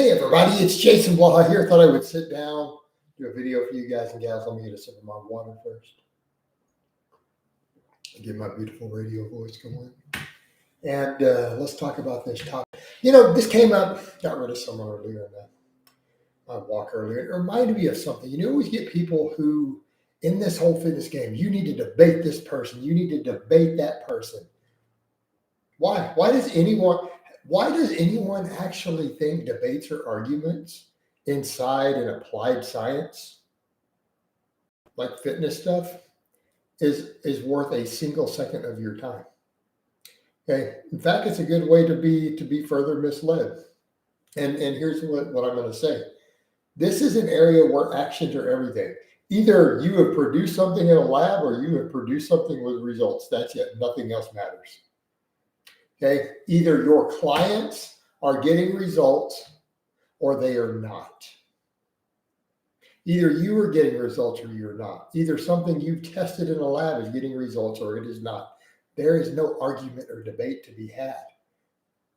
Hey everybody, it's Jason Blaha here. Thought I would sit down, do a video for you guys and gals. Let me get a sip of my water first. Get my beautiful radio voice going. And let's talk about this topic. This came up, got rid of someone earlier in my walk earlier. It reminded me of something. You always get people who, in this whole fitness game, you need to debate this person. You need to debate that person. Why? Why does anyone actually think debates or arguments inside an applied science, like fitness stuff, is worth a single second of your time? Okay. In fact, it's a good way to be further misled. And here's what I'm going to say. This is an area where actions are everything. Either you have produced something in a lab or you have produced something with results. That's it. Nothing else matters. Okay. Either your clients are getting results or they are not. Either you are getting results or you're not. Either something you've tested in a lab is getting results or it is not. There is no argument or debate to be had.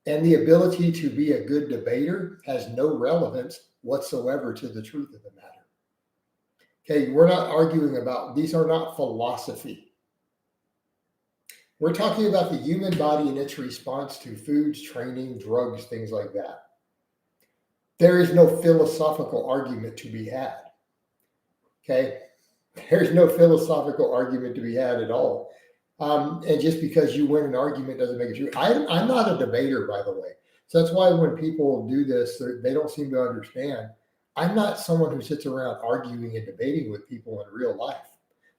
And the ability to be a good debater has no relevance whatsoever to the truth of the matter. Okay, we're not arguing about, these are not philosophy. We're talking about the human body and its response to foods, training, drugs, things like that. There is no philosophical argument to be had. Okay, there's no philosophical argument to be had at all. And just because you win an argument doesn't make it true. I'm not a debater, by the way. So that's why when people do this, they don't seem to understand. I'm not someone who sits around arguing and debating with people in real life,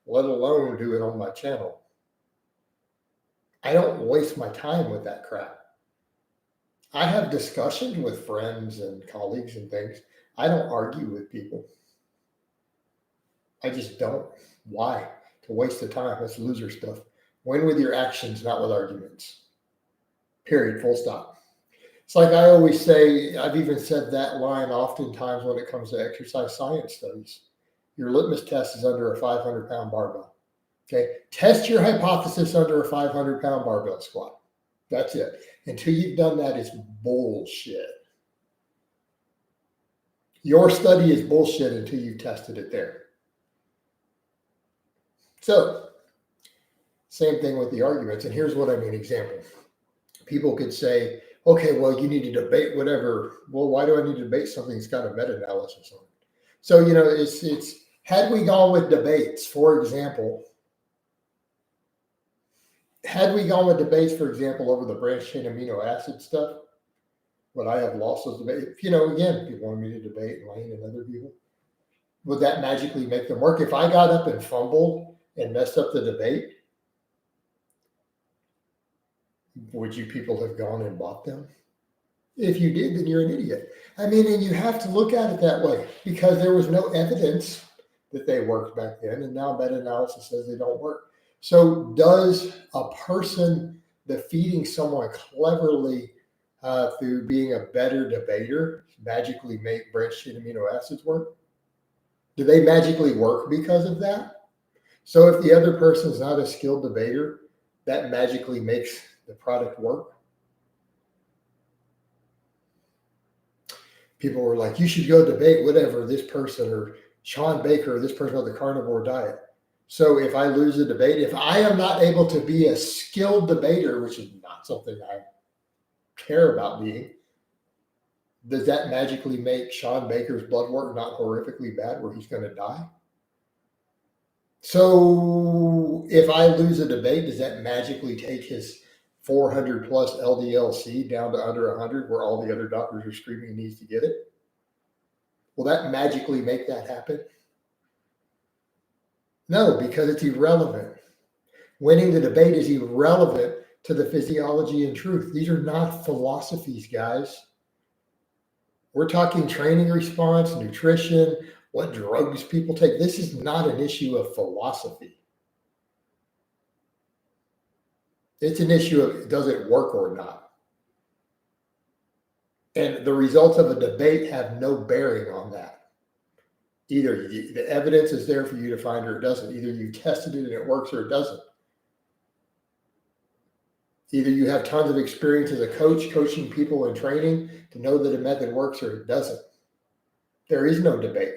let alone do it on my channel. I don't waste my time with that crap. I have discussions with friends and colleagues and things. I don't argue with people. I just don't. Why? To waste the time. That's loser stuff. Win with your actions, not with arguments. Period. Full stop. It's like I always say, I've even said that line oftentimes when it comes to exercise science studies. Your litmus test is under a 500-pound barbell. Okay? Test your hypothesis under a 500-pound barbell squat. That's it. Until you've done that, it's bullshit. Your study is bullshit until you've tested it there. So, same thing with the arguments. And here's what I mean. Example. People could say, okay, well, you need to debate whatever. Well, why do I need to debate something that's got a meta-analysis on it? So, it's had we gone with debates, for example, over the branched chain amino acid stuff, would I have lost those debates? Again, people want me to debate Lane and other people. Would that magically make them work? If I got up and fumbled and messed up the debate, would you people have gone and bought them? If you did, then you're an idiot. And you have to look at it that way because there was no evidence that they worked back then, and now meta-analysis says they don't work. So does a person defeating someone cleverly through being a better debater magically make branched chain amino acids work? Do they magically work because of that? So if the other person is not a skilled debater, that magically makes the product work? People were like, you should go debate whatever, this person or Sean Baker or this person on the carnivore diet. So if I lose a debate, if I am not able to be a skilled debater, which is not something I care about being, does that magically make Sean Baker's blood work not horrifically bad where he's going to die? So if I lose a debate, does that magically take his 400 plus LDL-C down to under 100 where all the other doctors are screaming he needs to get it? Will that magically make that happen? No, because it's irrelevant. Winning the debate is irrelevant to the physiology and truth. These are not philosophies, guys. We're talking training response, nutrition, what drugs people take. This is not an issue of philosophy. It's an issue of does it work or not. And the results of a debate have no bearing on that. Either the evidence is there for you to find or it doesn't. Either you tested it and it works or it doesn't. Either you have tons of experience as a coach, coaching people and training to know that a method works, or it doesn't. There is no debate.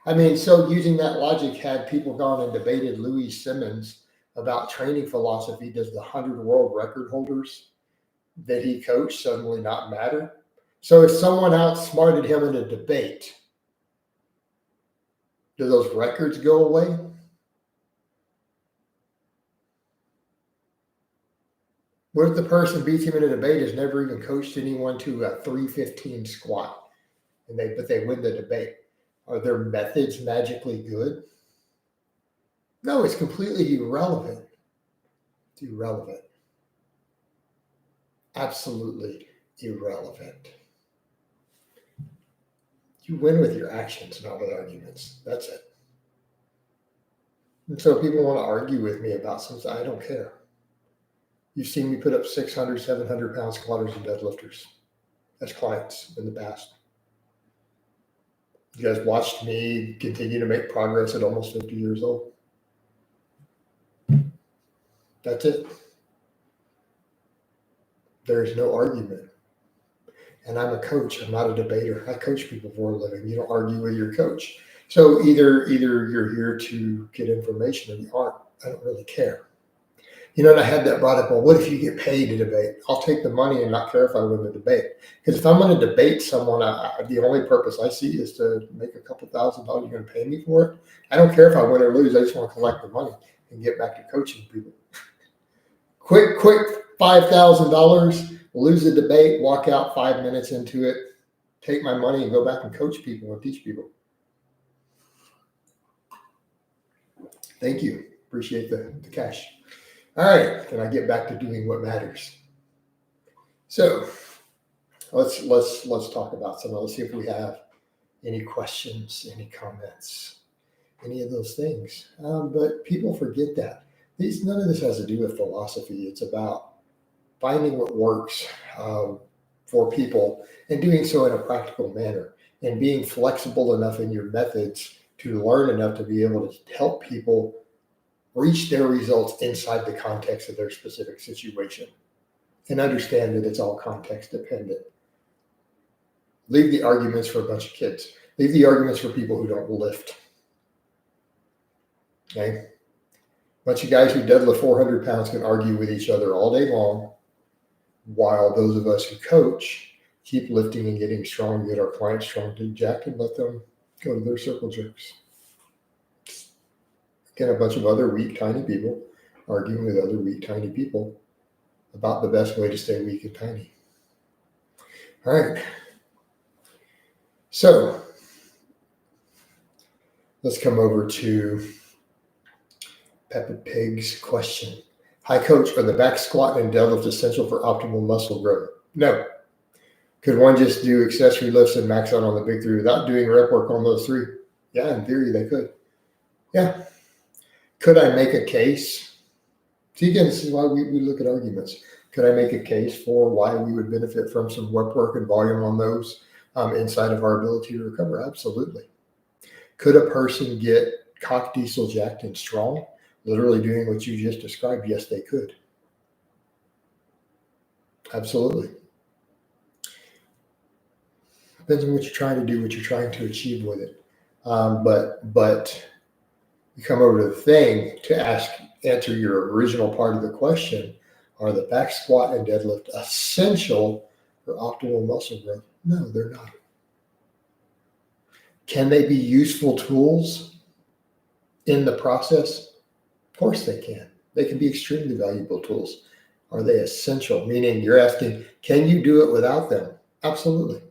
I mean, so using that logic, had people gone and debated Louis Simmons about training philosophy, does the 100 world record holders that he coached suddenly not matter? So if someone outsmarted him in a debate, do those records go away? What if the person beats him in a debate, has never even coached anyone to a 315 squat, but they win the debate? Are their methods magically good? No, it's completely irrelevant. It's irrelevant. Absolutely irrelevant. You win with your actions, not with arguments. That's it. And so people want to argue with me about something. I don't care. You've seen me put up 600, 700 pound squatters and deadlifters as clients in the past. You guys watched me continue to make progress at almost 50 years old. That's it. There's no argument. And I'm a coach. I'm not a debater. I coach people for a living. You don't argue with your coach. So either you're here to get information or you aren't. I don't really care. And I had that brought up, well, what if you get paid to debate? I'll take the money and not care if I win the debate. Because if I'm going to debate someone, the only purpose I see is to make a couple $1,000. You're going to pay me for it. I don't care if I win or lose. I just want to collect the money and get back to coaching people. Quick $5,000, lose the debate, walk out 5 minutes into it, take my money and go back and coach people and teach people. Thank you. Appreciate the cash. All right, can I get back to doing what matters? So let's talk about some. Let's see if we have any questions, any comments, any of those things. But people forget that. None of this has to do with philosophy. It's about finding what works for people and doing so in a practical manner and being flexible enough in your methods to learn enough to be able to help people reach their results inside the context of their specific situation and understand that it's all context dependent. Leave the arguments for a bunch of kids. Leave the arguments for people who don't lift. Okay? A bunch of guys who deadlift 400 pounds can argue with each other all day long, while those of us who coach keep lifting and getting strong, get our clients strong to jack and let them go to their circle jerks. Again, a bunch of other weak, tiny people arguing with other weak, tiny people about the best way to stay weak and tiny. All right. So let's come over to Peppa Pig's question. Hi, Coach. Are the back squat and deadlift essential for optimal muscle growth? No. Could one just do accessory lifts and max out on the big three without doing rep work on those three? Yeah, in theory, they could. Yeah. Could I make a case? See, again, this is why we look at arguments. Could I make a case for why we would benefit from some rep work and volume on those inside of our ability to recover? Absolutely. Could a person get cock diesel jacked and strong, literally doing what you just described? Yes, they could. Absolutely. Depends on what you're trying to do, what you're trying to achieve with it. But you come over to the thing to answer your original part of the question. Are the back squat and deadlift essential for optimal muscle growth? No, they're not. Can they be useful tools in the process? Of course they can. They can be extremely valuable tools. Are they essential? Meaning you're asking, can you do it without them? Absolutely.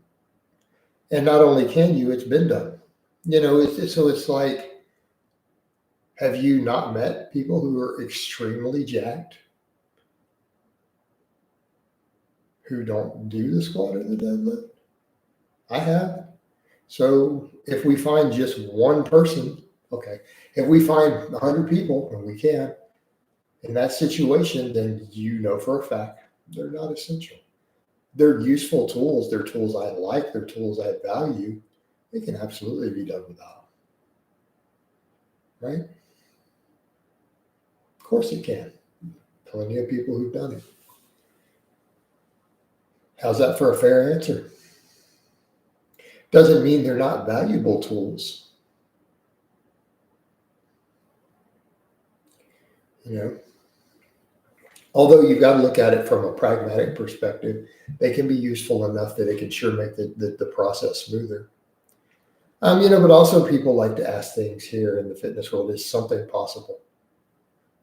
And not only can you, it's been done. So it's like, have you not met people who are extremely jacked who don't do the squat or the deadlift? I have. So if we find just one person, okay, if we find 100 people, and we can, in that situation, then for a fact they're not essential. They're useful tools. They're tools I like. They're tools I value. They can absolutely be done without. Right? Of course it can. Plenty of people who've done it. How's that for a fair answer? Doesn't mean they're not valuable tools. You know, although you've got to look at it from a pragmatic perspective, they can be useful enough that it can sure make the process smoother. But also people like to ask things here in the fitness world, is something possible?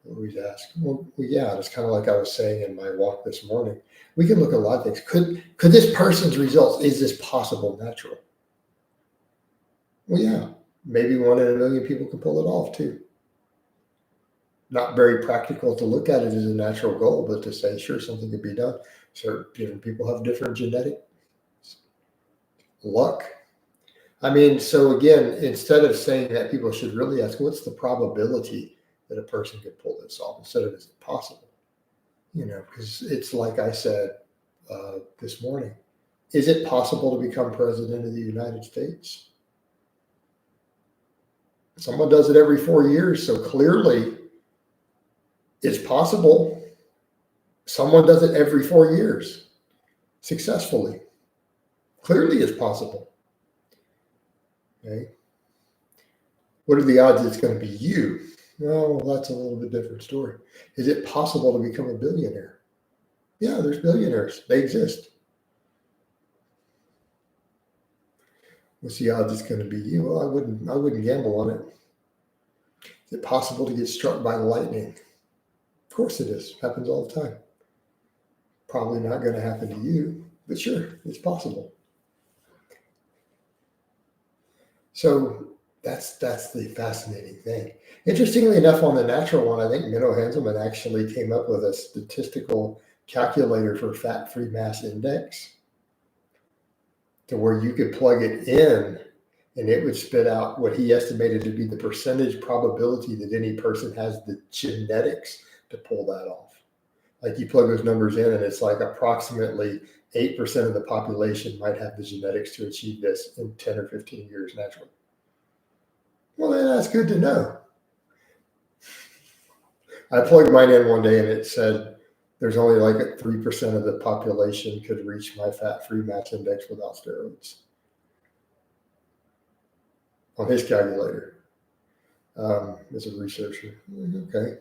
I always ask. Well, yeah, it's kind of like I was saying in my walk this morning. We can look at a lot of things. Could this person's results, is this possible natural? Well, yeah, maybe 1 in a million people can pull it off too. Not very practical to look at it as a natural goal, but to say, sure, something could be done. So different people have different genetic luck. So again, instead of saying that, people should really ask, what's the probability that a person could pull this off, instead of, is it possible? Because it's like I said this morning, is it possible to become president of the United States? Someone does it every 4 years, so clearly it's possible. Someone does it every 4 years successfully. Clearly it's possible. Okay. What are the odds it's going to be you? Well, that's a little bit different story. Is it possible to become a billionaire? Yeah, there's billionaires. They exist. What's the odds it's going to be you? Well, I wouldn't gamble on it. Is it possible to get struck by lightning? Of course it is. Happens all the time. Probably not going to happen to you, but sure, it's possible. So that's the fascinating thing. Interestingly enough, on the natural one, I think Menno Hanselman actually came up with a statistical calculator for fat-free mass index, to where you could plug it in and it would spit out what he estimated to be the percentage probability that any person has the genetics to pull that off. Like, you plug those numbers in and it's like approximately 8% of the population might have the genetics to achieve this in 10 or 15 years naturally. Well, then that's good to know. I plugged mine in one day and it said there's only like a 3% of the population could reach my fat-free mass index without steroids on his calculator, as a researcher. Okay.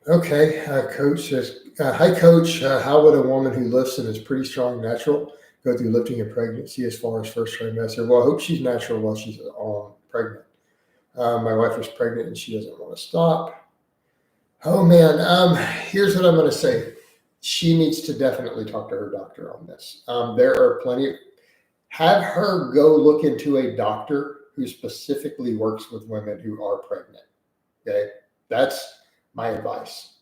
Okay, Coach says, hi, Coach. How would a woman who lifts and is pretty strong natural go through lifting and pregnancy as far as first trimester? Well, I hope she's natural while she's pregnant. My wife is pregnant and she doesn't want to stop. Oh, man. Here's what I'm going to say. She needs to definitely talk to her doctor on this. There are plenty. Have her go look into a doctor who specifically works with women who are pregnant. Okay, that's my advice,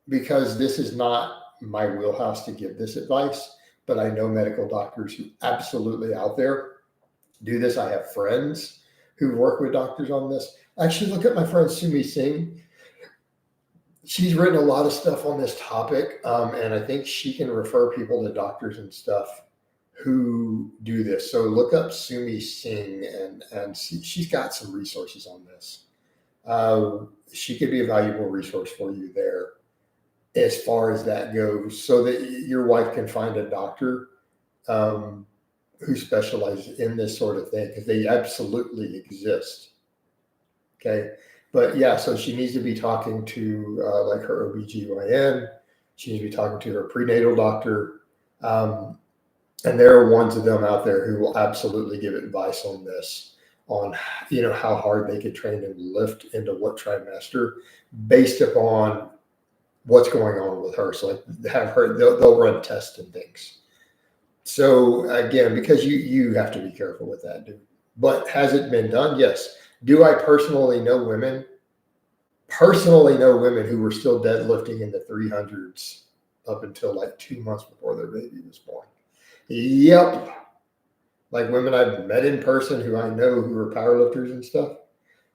because this is not my wheelhouse to give this advice, but I know medical doctors who absolutely out there do this. I have friends who work with doctors on this. Actually, look at my friend Sumi Singh. She's written a lot of stuff on this topic, and I think she can refer people to doctors and stuff who do this. So look up Sumi Singh and see, she's got some resources on this. She could be a valuable resource for you there as far as that goes, so that your wife can find a doctor who specializes in this sort of thing, because they absolutely exist. Okay. But yeah, so she needs to be talking to like her OBGYN. She needs to be talking to her prenatal doctor. And there are ones of them out there who will absolutely give advice on this, on how hard they could train and lift into what trimester based upon what's going on with her. So like, have her, they'll run tests and things. So again, because you have to be careful with that, dude. But has it been done? Yes. Do I personally know women who were still deadlifting in the 300s up until like 2 months before their baby was born? Yep. Like women I've met in person who I know who are powerlifters and stuff,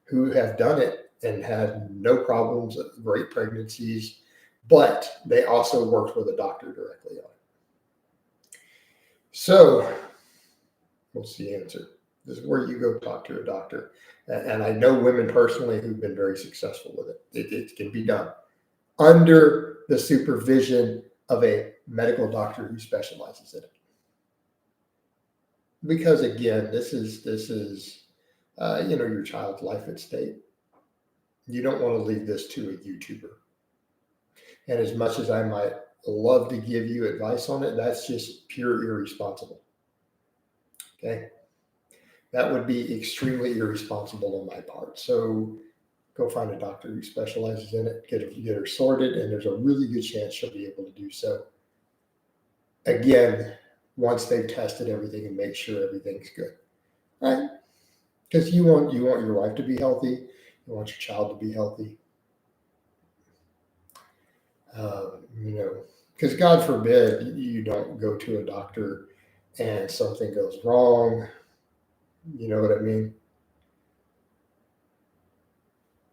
who have done it and had no problems, great pregnancies, but they also worked with a doctor directly on it. So what's the answer? This is where you go talk to a doctor. And I know women personally who've been very successful with it. It can be done under the supervision of a medical doctor who specializes in it. Because again, this is your child's life at stake. You don't want to leave this to a YouTuber. And as much as I might love to give you advice on it, that's just pure irresponsible. Okay. That would be extremely irresponsible on my part. So go find a doctor who specializes in it, get her sorted, and there's a really good chance she'll be able to do so. Again, once they've tested everything and make sure everything's good, right? Because you want your wife to be healthy, you want your child to be healthy. Because God forbid you don't go to a doctor and something goes wrong. You know what I mean?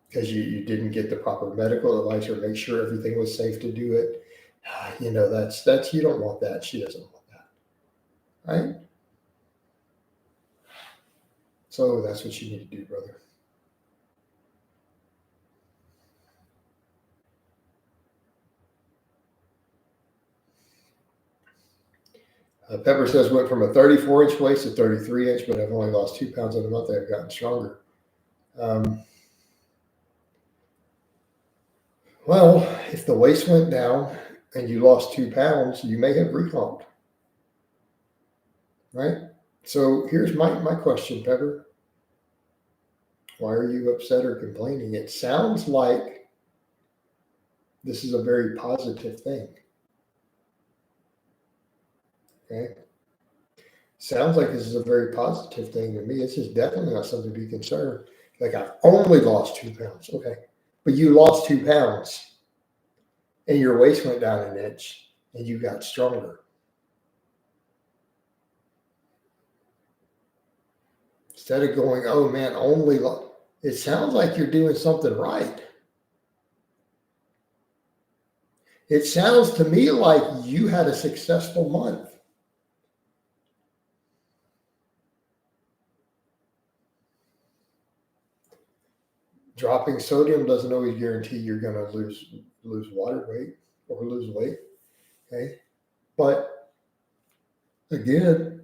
Because you didn't get the proper medical advice or make sure everything was safe to do it. That's you don't want that. She doesn't want that, right? So that's what you need to do, brother. Pepper says, went from a 34-inch waist to 33-inch, but I've only lost 2 pounds in a month. I've gotten stronger. Well, if the waist went down and you lost 2 pounds, you may have recomped, right? So here's my question, Pepper. Why are you upset or complaining? It sounds like this is a very positive thing. Okay. Sounds like this is a very positive thing to me. This is definitely not something to be concerned. Like, I've only lost 2 pounds. Okay. But you lost 2 pounds and your waist went down an inch and you got stronger. Instead of going, oh man, it sounds like you're doing something right. It sounds to me like you had a successful month. Dropping sodium doesn't always guarantee you're going to lose water weight or lose weight. Okay. But again,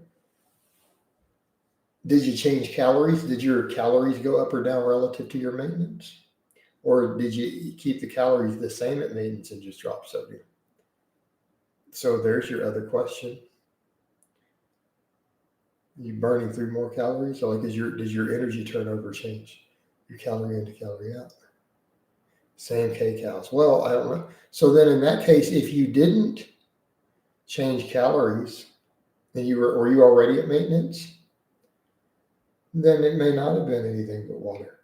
did you change calories? Did your calories go up or down relative to your maintenance? Or did you keep the calories the same at maintenance and just drop sodium? So there's your other question. You burning through more calories? So like, does your energy turnover change? Your calorie in to calorie out. Same kcals. Well, I don't know. So then in that case, if you didn't change calories and were you already at maintenance, then it may not have been anything but water.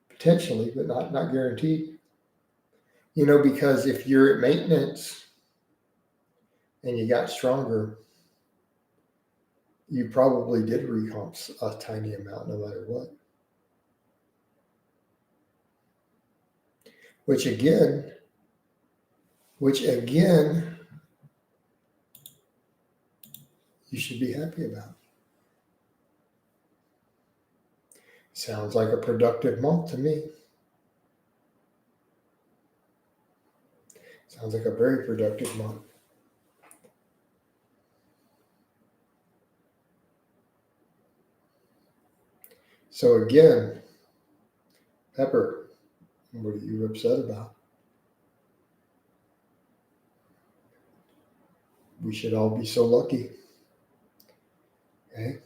Potentially, but not guaranteed. Because if you're at maintenance and you got stronger, you probably did recomp a tiny amount no matter what. Which again, you should be happy about. Sounds like a productive month to me. Sounds like a very productive month. So again, Pepper, what are you upset about? We should all be so lucky. Okay.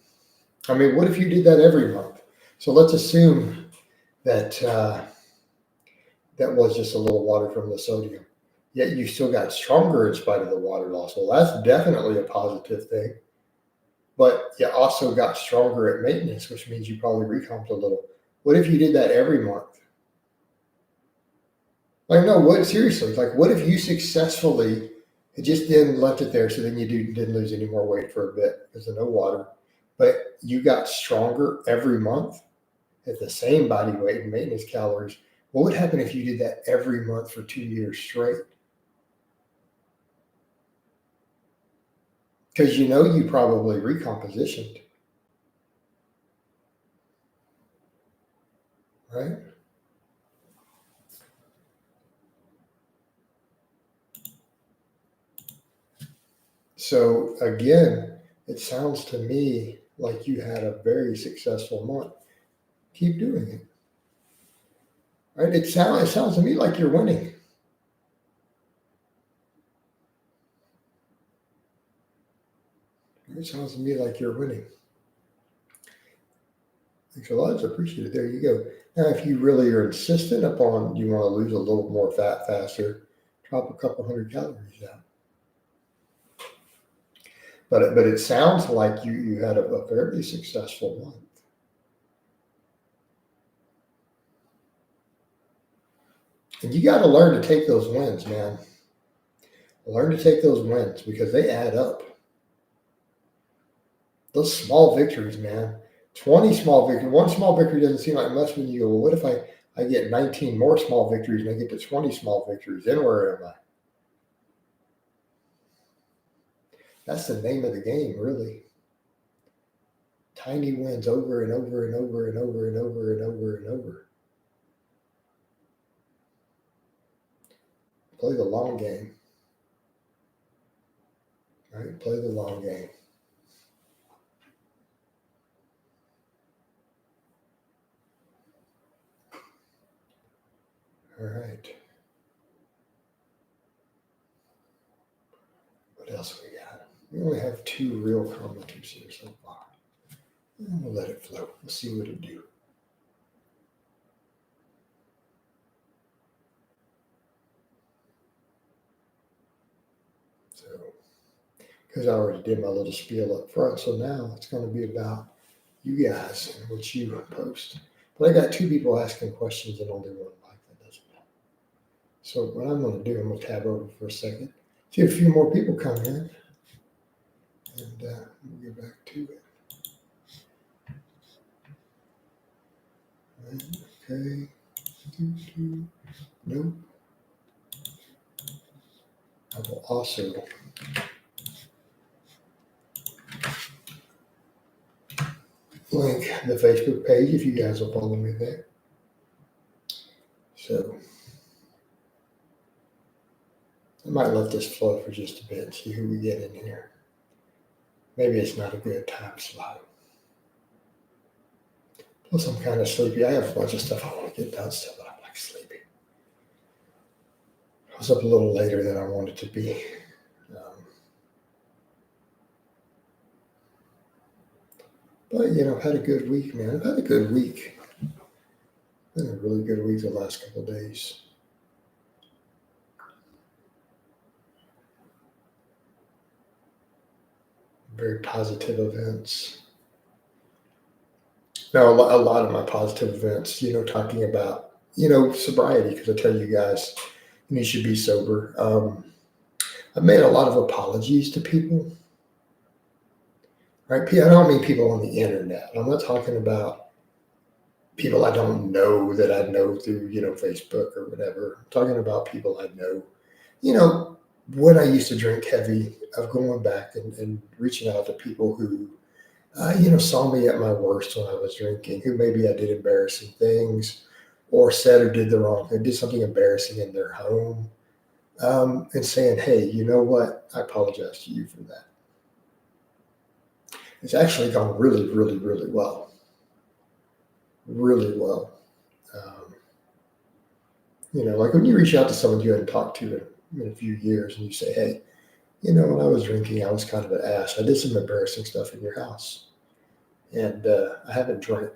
I mean, what if you did that every month? So let's assume that that was just a little water from the sodium. Yet you still got stronger in spite of the water loss. Well, that's definitely a positive thing. But you also got stronger at maintenance, which means you probably recomped a little. What if you did that every month? Like, no, seriously, like, what if you successfully just then left it there so then you didn't lose any more weight for a bit because of no water, but you got stronger every month at the same body weight and maintenance calories? What would happen if you did that every month for 2 years straight? Because you probably recompositioned. right? So again, it sounds to me like you had a very successful month. Keep doing it. Right? It sounds to me like you're winning. It sounds to me like you're winning. Thanks a lot. It's appreciated. There you go. Now, if you really are insistent upon you want to lose a little more fat faster, drop a couple hundred calories out. But it sounds like you had a fairly successful month. And you got to learn to take those wins, man. Learn to take those wins because they add up. Those small victories, man. 20 small victories. One small victory doesn't seem like much when you go, well, what if I get 19 more small victories and I get to 20 small victories? Then where am I? That's the name of the game, really. Tiny wins over and over and over and over and over and over and over. Play the long game. Right? Play the long game. All right. What else we got? We only have 2 real commenters here so far. And we'll let it flow. We'll see what it do. So, because I already did my little spiel up front, so now it's going to be about you guys and what you post. But I got 2 people asking questions and only 1 like. That doesn't matter. So what I'm going to do, I'm going to tab over for a second, see a few more people come in, and we'll get back to it. Okay. Nope. I will also link the Facebook page if you guys will follow me there. So I might let this flow for just a bit and see who we get in here. Maybe it's not a good time slot. Plus, I'm kind of sleepy. I have a bunch of stuff I want to get done still, but I'm like sleepy. I was up a little later than I wanted to be. But, I've had a good week, man. I've had a good week. Been a really good week the last couple of days. Very positive events. Now, a lot of my positive events, talking about, sobriety, because I tell you guys, you should be sober. I've made a lot of apologies to people. Right? I don't mean people on the internet. I'm not talking about people I don't know that I know through, Facebook or whatever. I'm talking about people I know. When I used to drink heavy, of going back and reaching out to people who, saw me at my worst when I was drinking, who maybe I did embarrassing things or said or did the wrong thing, did something embarrassing in their home, and saying, hey, you know what? I apologize to you for that. It's actually gone really, really, really well. Really well. Like when you reach out to someone you hadn't talked to in a few years and you say, hey, when I was drinking, I was kind of an ass. I did some embarrassing stuff in your house. And I haven't drank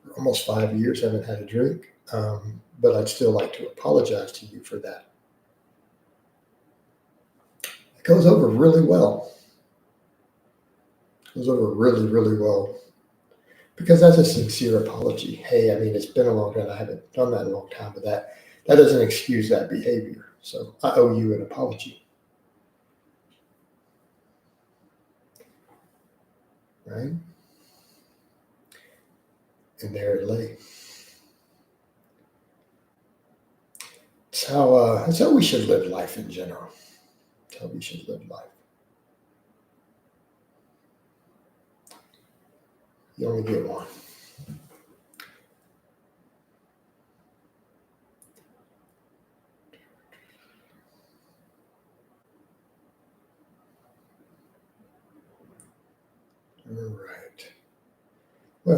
for almost 5 years. I haven't had a drink. But I'd still like to apologize to you for that. It goes over really well. It goes over really, really well. Because that's a sincere apology. Hey, it's been a long time. I haven't done that in a long time, but that doesn't excuse that behavior. So I owe you an apology. Right? And there it lay. It's how we should live life in general. It's how we should live life. You only get one.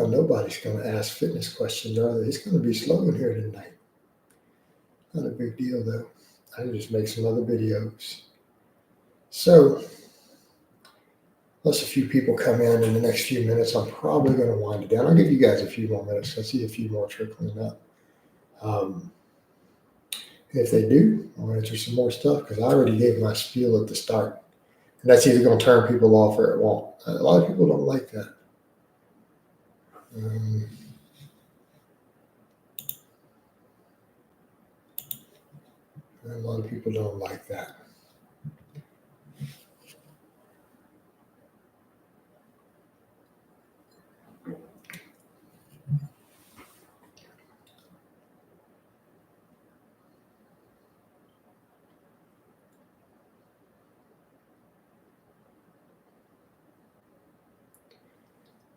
Well, nobody's going to ask fitness questions, are they? It's going to be slow in here tonight. Not a big deal, though. I can just make some other videos. So, unless a few people come in the next few minutes, I'm probably going to wind it down. I'll give you guys a few more minutes. I see a few more trickling up. If they do, I'll answer some more stuff because I already gave my spiel at the start. And that's either going to turn people off or it won't. A lot of people don't like that. A lot of people don't like that.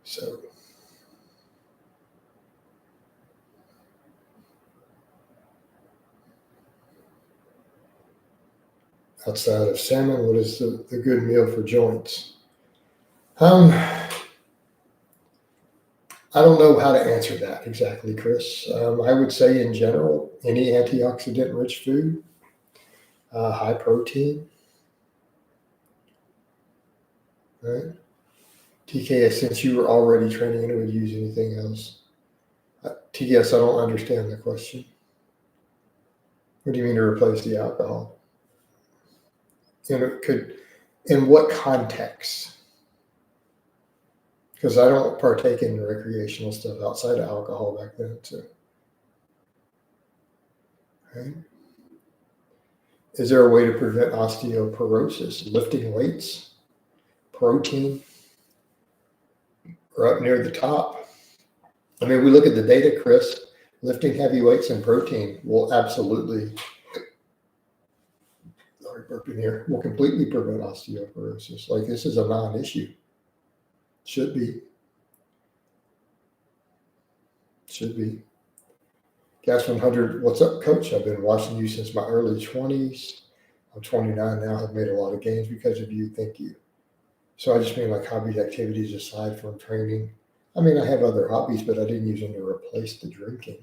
So, outside of salmon, what is the good meal for joints? I don't know how to answer that exactly, Chris. I would say in general, any antioxidant-rich food, high protein, right? TKS, since you were already training and would use anything else? TKS, I don't understand the question. What do you mean to replace the alcohol? In what context? Because I don't partake in recreational stuff outside of alcohol back then, too. Right? Is there a way to prevent osteoporosis? Lifting weights, protein, or up near the top? I mean, we look at the data, Chris. Lifting heavy weights and protein will absolutely, sorry, burping here, will completely prevent osteoporosis. Like, this is a non-issue. Should be. Should be. Gas 100, what's up, coach? I've been watching you since my early 20s. I'm 29 now. I've made a lot of gains because of you. Thank you. So I just mean like hobbies, activities aside from training. I mean, I have other hobbies, but I didn't use them to replace the drinking.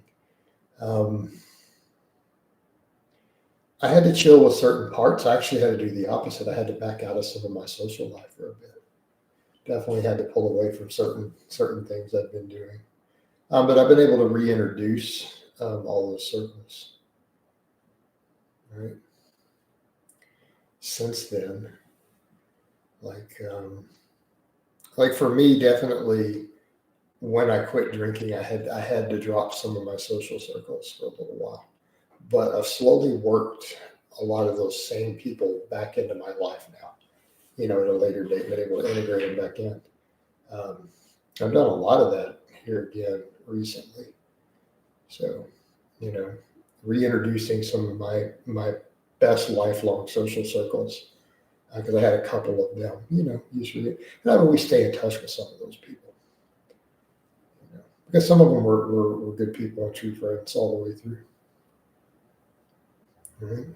I had to chill with certain parts. I actually had to do the opposite. I had to back out of some of my social life for a bit. Definitely had to pull away from certain things I've been doing. But I've been able to reintroduce all those circles. Right. Since then, like for me, definitely when I quit drinking, I had to drop some of my social circles for a little while. But I've slowly worked a lot of those same people back into my life now, at a later date, been able to integrate them back in. I've done a lot of that here again recently. So, reintroducing some of my best lifelong social circles, because I had a couple of them, usually. And I always stay in touch with some of those people, because some of them were good people and true friends all the way through. Right.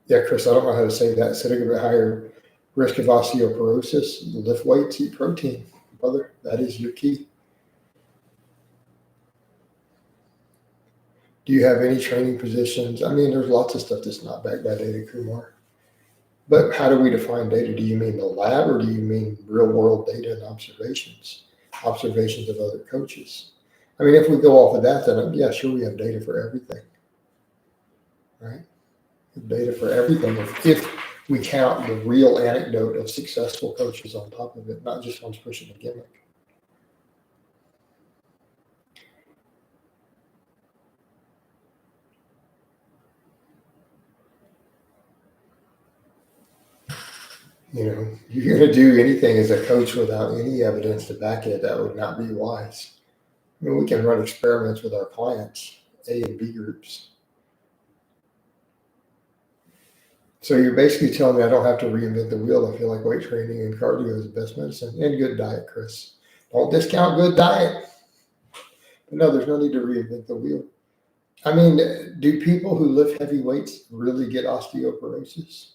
Yeah, Chris, I don't know how to say that. Sitting a bit higher risk of osteoporosis, lift weights, eat protein. Brother, that is your key. Do you have any training positions? I mean, there's lots of stuff that's not backed by data, Kumar. But how do we define data? Do you mean the lab, or do you mean real world data and observations of other coaches? I mean, if we go off of that, then yeah, sure, we have data for everything, right? Data for everything. If we count the real anecdote of successful coaches on top of it, not just ones pushing a gimmick. You're going to do anything as a coach without any evidence to back it. That would not be wise. I mean, we can run experiments with our clients, A and B groups. So you're basically telling me I don't have to reinvent the wheel. I feel like weight training and cardio is the best medicine, and good diet, Chris. Don't discount good diet. But no, there's no need to reinvent the wheel. I mean, do people who lift heavy weights really get osteoporosis?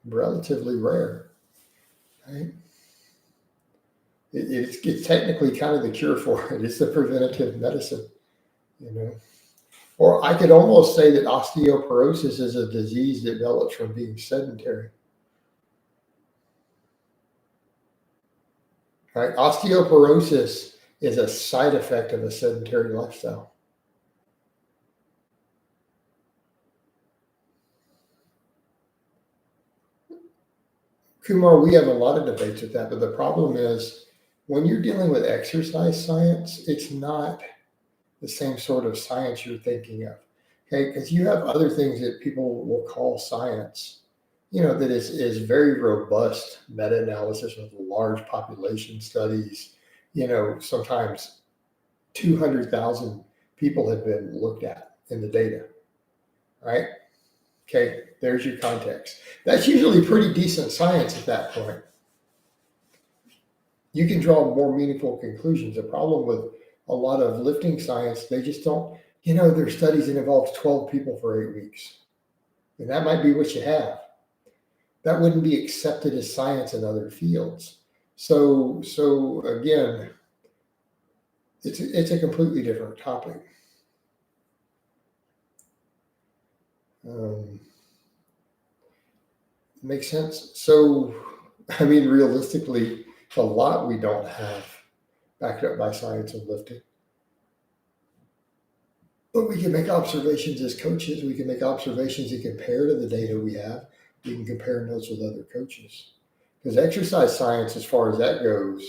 Relatively rare. right? It's technically kind of the cure for it. It's the preventative medicine, you know. Or I could almost say that osteoporosis is a disease that develops from being sedentary. Right? Osteoporosis is a side effect of a sedentary lifestyle. Kumar, we have a lot of debates with that, but the problem is when you're dealing with exercise science, it's not the same sort of science you're thinking of. Okay, because you have other things that people will call science, that is very robust meta-analysis with large population studies. Sometimes 200,000 people have been looked at in the data, right? Okay, there's your context. That's usually pretty decent science at that point. You can draw more meaningful conclusions. The problem with a lot of lifting science, they just don't, there's studies that involves 12 people for 8 weeks. And that might be what you have. That wouldn't be accepted as science in other fields. So again, it's a completely different topic. Makes sense. So, realistically, a lot we don't have backed up by science and lifting. But we can make observations as coaches. We can make observations and compare to the data we have. We can compare notes with other coaches. Because exercise science, as far as that goes,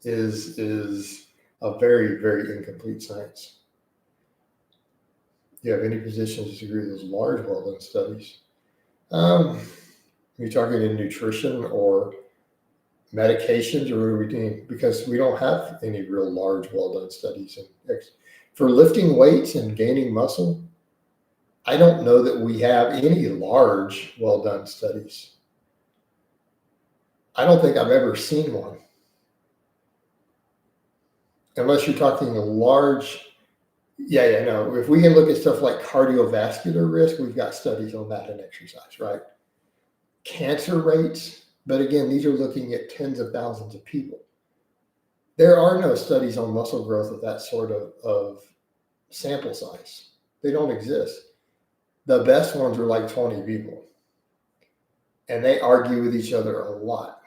is a very, very incomplete science. You have any positions disagree with those large, well-done studies? You're talking in nutrition or medications, or what are we doing? Because we don't have any real large, well-done studies. For lifting weights and gaining muscle, I don't know that we have any large, well-done studies. I don't think I've ever seen one. Unless you're talking a large, no. If we can look at stuff like cardiovascular risk, we've got studies on that in exercise, right? Cancer rates, but again, these are looking at tens of thousands of people. There are no studies on muscle growth with that sort of sample size. They don't exist. The best ones are like 20 people. And they argue with each other a lot.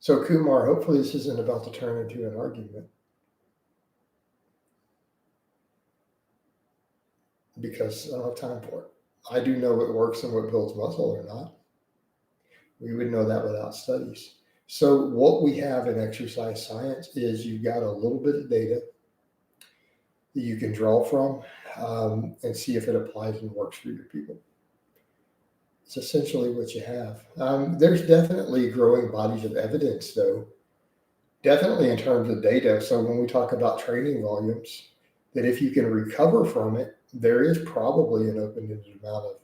So Kumar, hopefully this isn't about to turn into an argument. Because I don't have time for it. I do know what works and what builds muscle or not. We would know that without studies. So what we have in exercise science is you've got a little bit of data that you can draw from and see if it applies and works for your people. It's essentially what you have. There's definitely growing bodies of evidence, though, definitely in terms of data. So when we talk about training volumes, that if you can recover from it, there is probably an open-ended amount of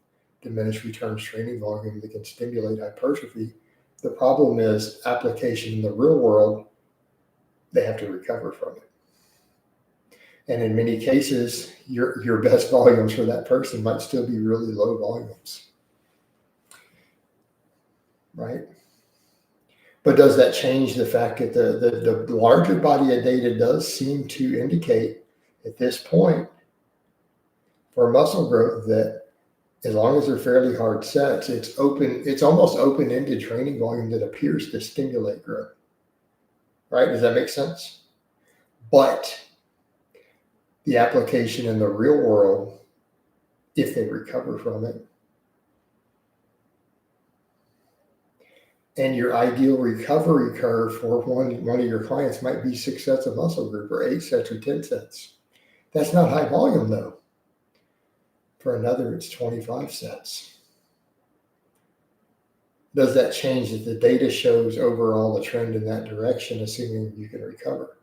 diminished returns training volume that can stimulate hypertrophy. The problem is application in the real world, they have to recover from it. And in many cases, your best volumes for that person might still be really low volumes. Right? But does that change the fact that the larger body of data does seem to indicate at this point for muscle growth that as long as they're fairly hard sets, it's almost open-ended training volume that appears to stimulate growth. Right? Does that make sense? But the application in the real world, if they recover from it, and your ideal recovery curve for one of your clients might be 6 sets of muscle group or 8 sets or 10 sets. That's not high volume, though. For another, it's 25 sets. Does that change that the data shows overall the trend in that direction, assuming you can recover?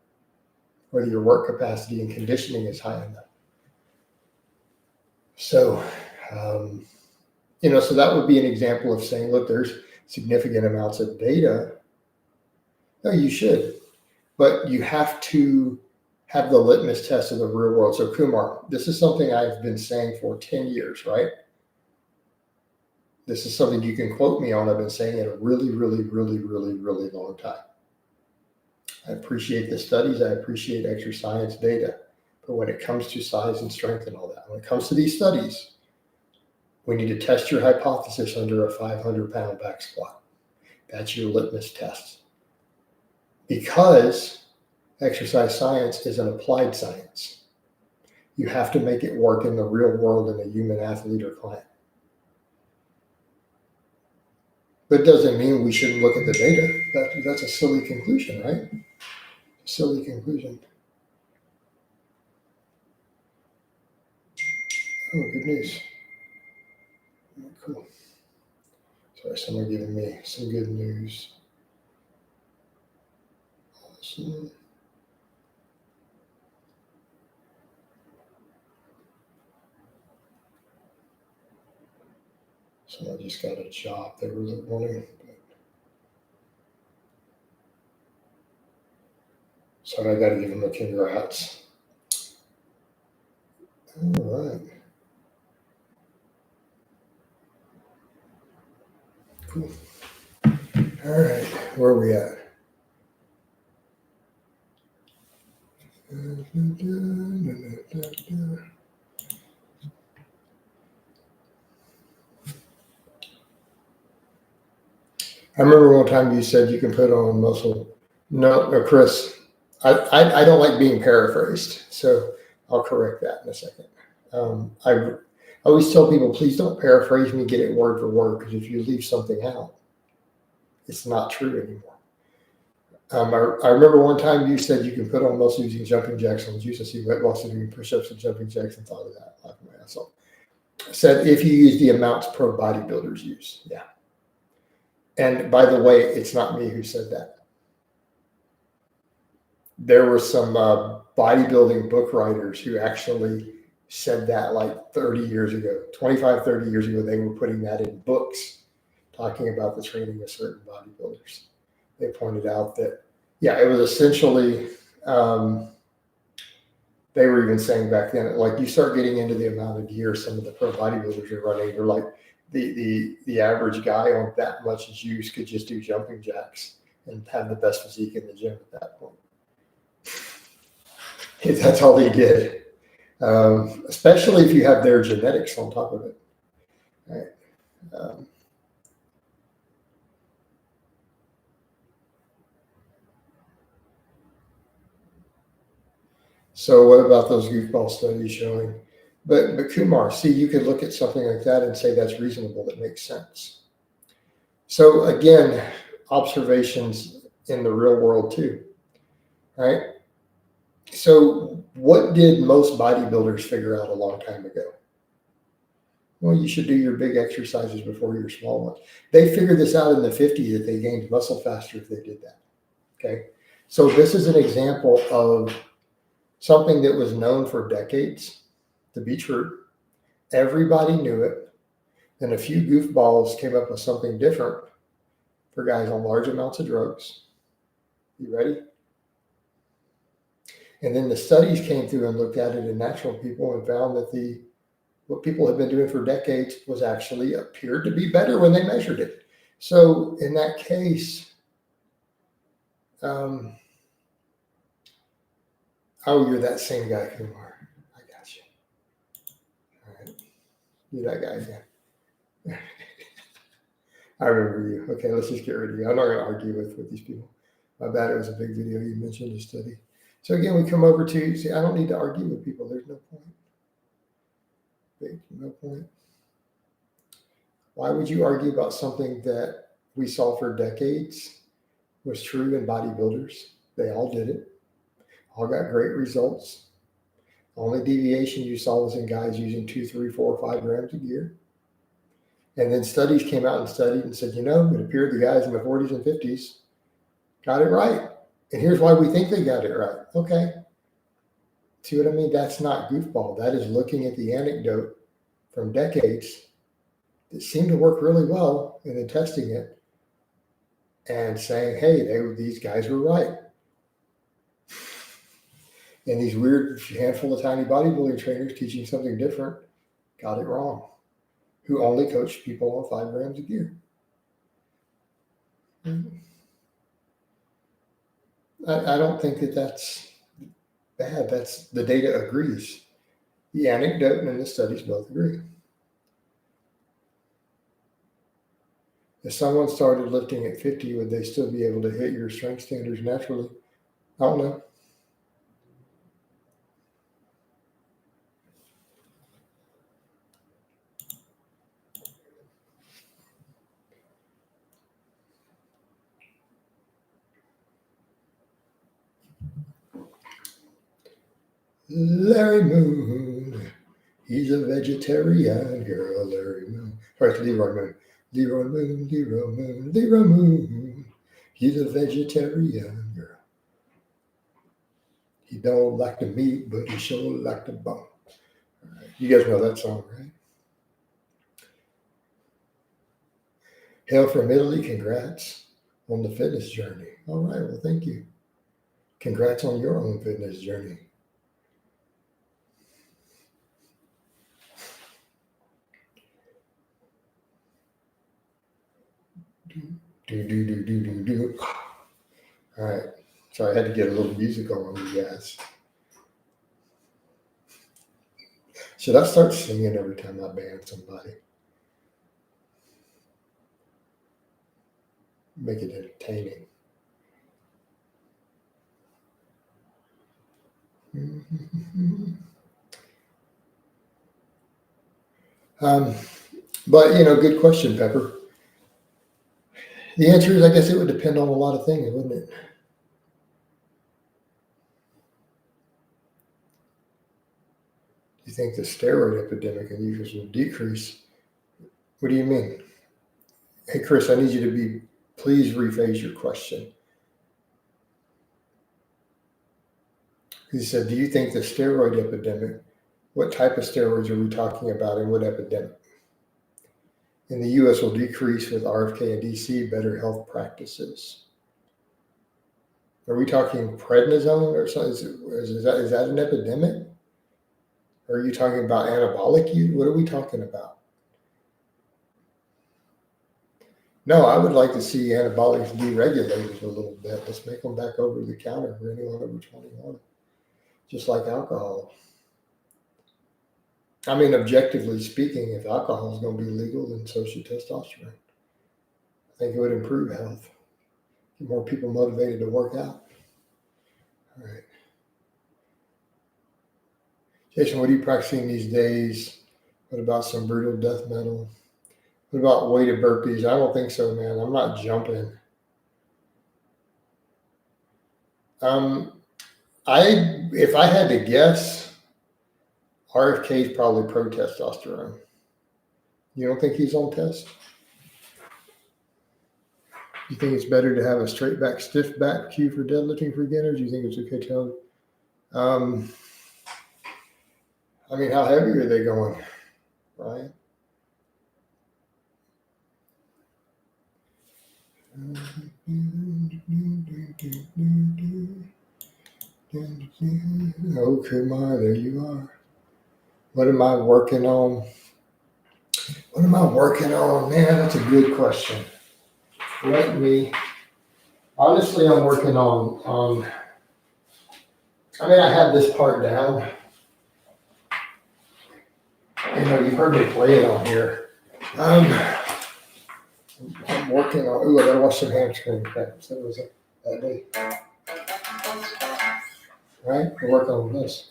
Whether your work capacity and conditioning is high enough. So, so that would be an example of saying, look, there's significant amounts of data. No, you should, but you have to have the litmus test of the real world. So Kumar, this is something I've been saying for 10 years, right? This is something you can quote me on. I've been saying it a really, really, really, really, really long time. I appreciate the studies. I appreciate exercise science data. But when it comes to size and strength and all that, when it comes to these studies, we need to test your hypothesis under a 500-pound back squat. That's your litmus test. Because exercise science is an applied science, you have to make it work in the real world in a human athlete or client. But it doesn't mean we shouldn't look at the data. That's a silly conclusion, right? Silly conclusion. Oh, good news. Cool. Sorry, someone giving me some good news. Awesome. Someone just got a job they were wanting. So I got to give them a congrats. All right. Cool. All right. Where are we at? I remember one time you said you can put on muscle. No, Chris, I don't like being paraphrased, so I'll correct that in a second. I always tell people, please don't paraphrase me, get it word for word, because if you leave something out, it's not true anymore. I remember one time you said you can put on muscle using jumping jacks. I was used to see weight loss doing push-ups and jumping jacks and thought of that. Laughing my ass off. I said if you use the amounts pro bodybuilders use, yeah. And by the way, it's not me who said that. There were some bodybuilding book writers who actually said that like 30 years ago, 25, 30 years ago, they were putting that in books talking about the training of certain bodybuilders. They pointed out that, yeah, it was essentially, they were even saying back then, like you start getting into the amount of gear some of the pro bodybuilders are running, they're like the average guy on that much juice could just do jumping jacks and have the best physique in the gym at that point. That's all they did, especially if you have their genetics on top of it. Right? So what about those goofball studies showing? But Kumar, see, you could look at something like that and say that's reasonable, that makes sense. So again, observations in the real world too, right? So what did most bodybuilders figure out a long time ago? Well, you should do your big exercises before your small ones. They figured this out in the 50s that they gained muscle faster if they did that. Okay. So this is an example of something that was known for decades to be true. Everybody knew it. Then a few goofballs came up with something different for guys on large amounts of drugs. You ready? And then the studies came through and looked at it in natural people and found that what people have been doing for decades was actually appeared to be better when they measured it. So in that case, oh, you're that same guy, Kumar. I got you. All right. You're that guy again. I remember you. Okay, let's just get rid of you. I'm not going to argue with these people. My bad, it was a big video. You mentioned a study. So again, we come over to, see, I don't need to argue with people. There's no point. No point. Why would you argue about something that we saw for decades was true in bodybuilders? They all did it. All got great results. Only deviation you saw was in guys using 2, 3, 4, 5 grams of gear. And then studies came out and studied and said, it appeared the guys in the 40s and 50s got it right. And here's why we think they got it right. Okay. See what I mean? That's not goofball. That is looking at the anecdote from decades that seemed to work really well and then testing it and saying, hey, these guys were right. And these weird handful of tiny bodybuilding trainers teaching something different got it wrong, who only coached people on 5 grams of gear. I don't think that that's bad. That's the data agrees. The anecdote and the studies both agree. If someone started lifting at 50, would they still be able to hit your strength standards naturally? I don't know. Larry Moon, he's a vegetarian girl, Larry Moon. Or it's Leroy Moon. Leroy Moon, Leroy Moon, Leroy Moon. He's a vegetarian girl. He don't like the meat, but he sure like the bone. All right. You guys know that song, right? Hail from Italy, congrats on the fitness journey. All right, well, thank you. Congrats on your own fitness journey. Do. All right. So I had to get a little musical on you guys. Should I start singing every time I ban somebody? Make it entertaining. But, good question, Pepper. The answer is, I guess it would depend on a lot of things, wouldn't it? You think the steroid epidemic in users will decrease? What do you mean? Hey, Chris, I need you to please rephrase your question. He said, do you think the steroid epidemic, what type of steroids are we talking about and what epidemic? In the U.S. will decrease with RFK and DC better health practices. Are we talking prednisone or something? Is that an epidemic? Or are you talking about anabolic use? What are we talking about? No, I would like to see anabolics deregulated a little bit. Let's make them back over the counter for anyone over 21, just like alcohol. I mean, objectively speaking, if alcohol is going to be legal, then so should testosterone. I think it would improve health, get more people motivated to work out. All right. Jason, what are you practicing these days? What about some brutal death metal? What about weighted burpees? I don't think so, man. I'm not jumping. If I had to guess, RFK is probably pro testosterone. You don't think he's on test? You think it's better to have a straight back, stiff back cue for deadlifting for beginners? Do you think it's okay to tell? I mean, how heavy are they going, right? Okay, there you are. What am I working on? Man, that's a good question. Honestly, I'm working on, I have this part down. You've heard me play it on here. I'm working on, I gotta watch some hamstring cramps. That was that day. Right? We're working on this.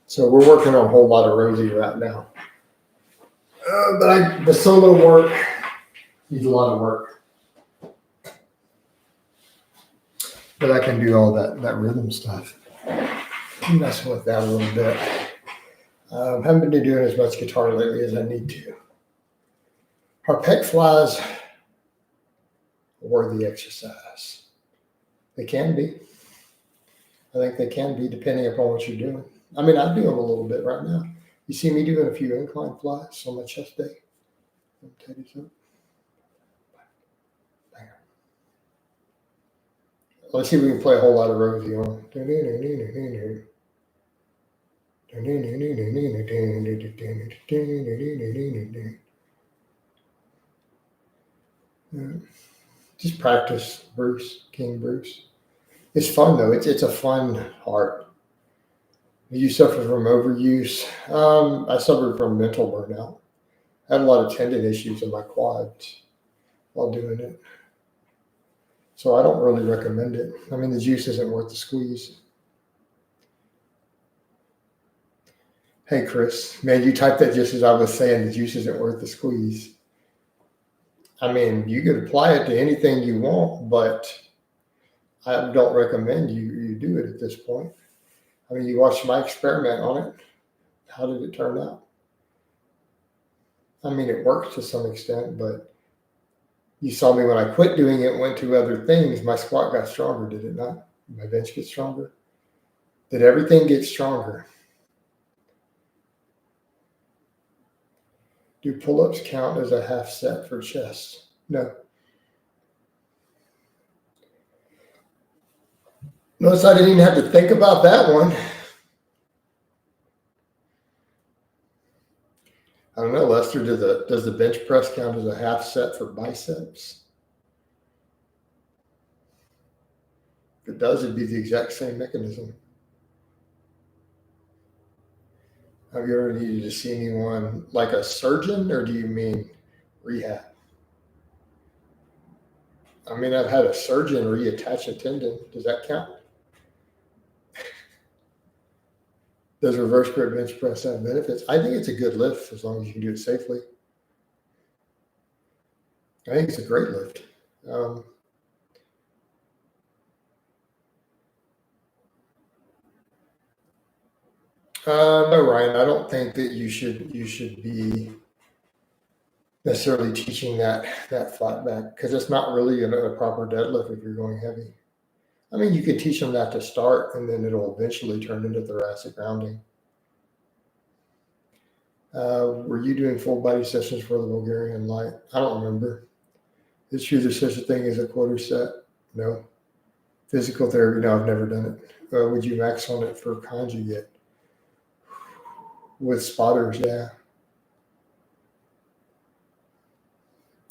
So we're working on a whole lot of Rosie right now. But the solo work needs a lot of work. but I can do all that rhythm stuff. I'm messing with that a little bit. Haven't been doing as much guitar lately as I need to. Are pec flies a worthy exercise? They can be. I think they can be, depending upon what you're doing. I mean, I do them a little bit right now. You see me doing a few incline flies on my chest day. Let's see if we can play a whole lot of Rosie on. Just practice, Bruce, King Bruce. It's fun though. It's a fun art. You suffer from overuse. I suffered from mental burnout. I had a lot of tendon issues in my quads while doing it. So I don't really recommend it. I mean, the juice isn't worth the squeeze. Hey, Chris, man, you typed that just as I was saying the juice isn't worth the squeeze. I mean, you could apply it to anything you want, but I don't recommend you do it at this point. I mean, you watched my experiment on it. How did it turn out? I mean, it worked to some extent, but you saw me when I quit doing it, went to other things. My squat got stronger, did it not? My bench get stronger? Did everything get stronger? Do pull-ups count as a half set for chest? No. Notice I didn't even have to think about that one. I don't know, Lester, does the bench press count as a half set for biceps? If it does, it'd be the exact same mechanism. Have you ever needed to see anyone like a surgeon, or do you mean rehab? I mean, I've had a surgeon reattach a tendon. Does that count? Does reverse grip bench press have benefits? I think it's a good lift as long as you can do it safely. I think it's a great lift. No, Ryan, I don't think that you should be necessarily teaching that flat back, because it's not really a proper deadlift if you're going heavy. I mean, you could teach them that to start, and then it'll eventually turn into thoracic rounding. Were you doing full body sessions for the Bulgarian light? I don't remember. Is true there's such a thing as a quarter set? No. Physical therapy? No, I've never done it. Would you max on it for conjugate? With spotters, yeah.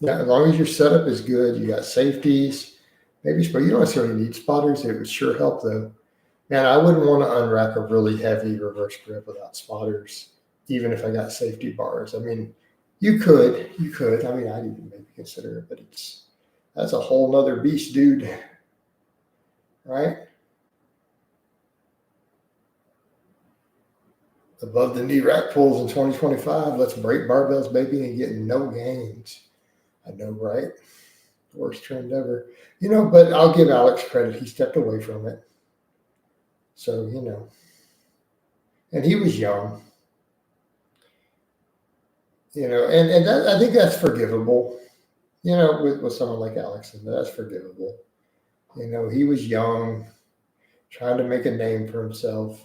Yeah, as long as your setup is good, you got safeties, maybe, but you don't necessarily need spotters. It would sure help though. Man, I wouldn't want to unrack a really heavy reverse grip without spotters, even if I got safety bars. I mean, you could. I mean, I'd even maybe consider it, but that's a whole nother beast, dude. Right? Above the knee rack pulls in 2025. Let's break barbells, baby, and get no gains. I know, right? Worst trend ever. But I'll give Alex credit. He stepped away from it. So, and he was young. And that, I think that's forgivable, with someone like Alex, and that's forgivable. He was young, trying to make a name for himself.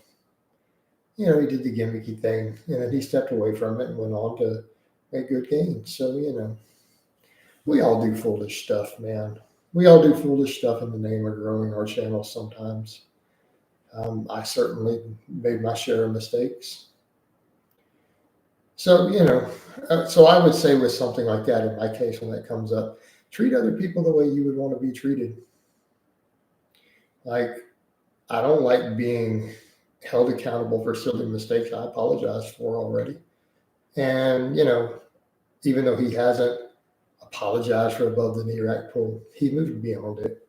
He did the gimmicky thing, and then he stepped away from it and went on to make good gains. So, we all do foolish stuff, man. We all do foolish stuff in the name of growing our channel sometimes. I certainly made my share of mistakes. So, so I would say with something like that, in my case, when that comes up, treat other people the way you would want to be treated. Like, I don't like being held accountable for silly mistakes I apologized for already. And, even though he hasn't apologized for above the knee rack pull, he moved beyond it.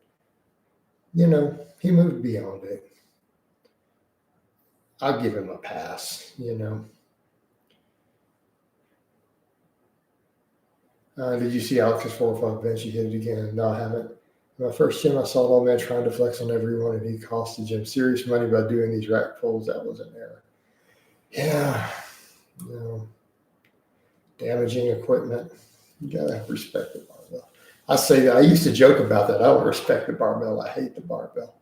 He moved beyond it. I'll give him a pass, Did you see Alex's 405 bench? He hit it again. No, I haven't. My first gym, I saw an old man trying to flex on everyone, and he cost the gym serious money by doing these rack pulls. That was an error. Yeah, you know, damaging equipment. You gotta respect the barbell. I say that I used to joke about that. I don't respect the barbell. I hate the barbell.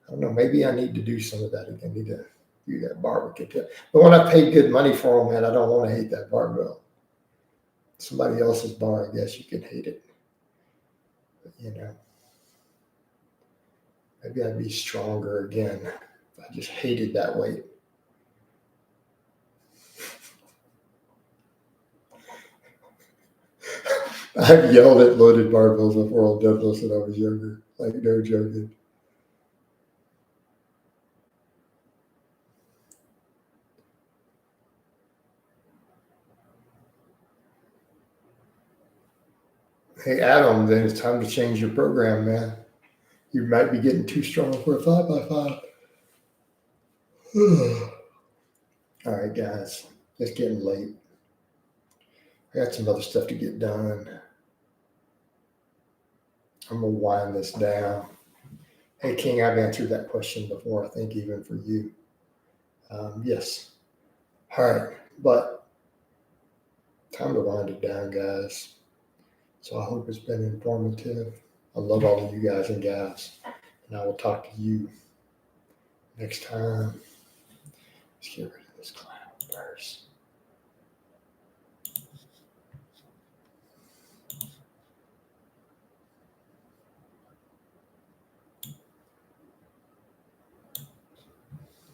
I don't know. Maybe I need to do some of that again. I need to do that barbell. But when I paid good money for them, man, I don't want to hate that barbell. Somebody else's bar, I guess you can hate it. But, you know, maybe I'd be stronger again if I just hated that weight. I've yelled at loaded barbells before on deadlifts when I was younger. Like, no joking. Hey, Adam, then it's time to change your program, man. You might be getting too strong for a 5x5. All right, guys, it's getting late. I got some other stuff to get done. I'm going to wind this down. Hey, King, I've answered that question before, I think, even for you. Yes. All right, but time to wind it down, guys. So I hope it's been informative. I love all of you guys and gals, and I will talk to you next time. Let's get ready.